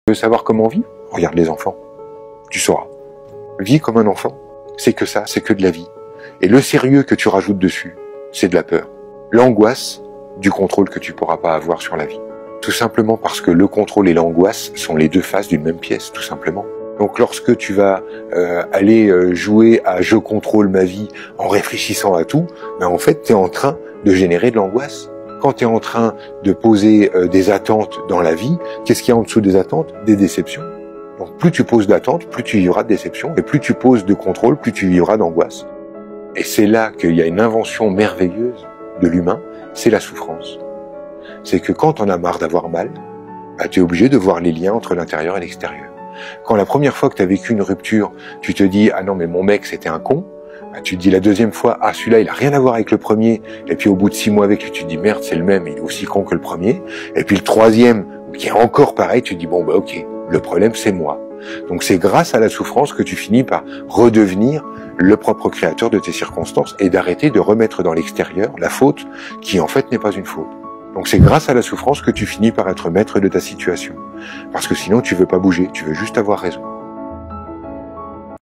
Tu veux savoir comment on vit? Regarde les enfants. Tu sauras. Vis comme un enfant. C'est que ça, c'est que de la vie. Et le sérieux que tu rajoutes dessus, c'est de la peur. L'angoisse du contrôle que tu pourras pas avoir sur la vie. Tout simplement parce que le contrôle et l'angoisse sont les deux faces d'une même pièce, tout simplement. Donc lorsque tu vas aller jouer à « je contrôle ma vie » en réfléchissant à tout, ben en fait tu es en train de générer de l'angoisse. Quand tu es en train de poser des attentes dans la vie, qu'est-ce qu'il y a en dessous des attentes? Des déceptions. Donc plus tu poses d'attentes, plus tu vivras de déceptions, et plus tu poses de contrôle, plus tu vivras d'angoisse. Et c'est là qu'il y a une invention merveilleuse de l'humain, c'est la souffrance. C'est que quand on a marre d'avoir mal, ben, tu es obligé de voir les liens entre l'intérieur et l'extérieur. Quand la première fois que tu as vécu une rupture, tu te dis « Ah non, mais mon mec, c'était un con », bah, tu te dis la deuxième fois « Ah, celui-là, il a rien à voir avec le premier », et puis au bout de 6 mois avec lui, tu te dis « Merde, c'est le même, il est aussi con que le premier », et puis le troisième, qui est encore pareil, tu te dis « Bon, bah ok, le problème, c'est moi ». Donc c'est grâce à la souffrance que tu finis par redevenir le propre créateur de tes circonstances et d'arrêter de remettre dans l'extérieur la faute qui en fait n'est pas une faute. Donc c'est grâce à la souffrance que tu finis par être maître de ta situation. Parce que sinon tu veux pas bouger, tu veux juste avoir raison.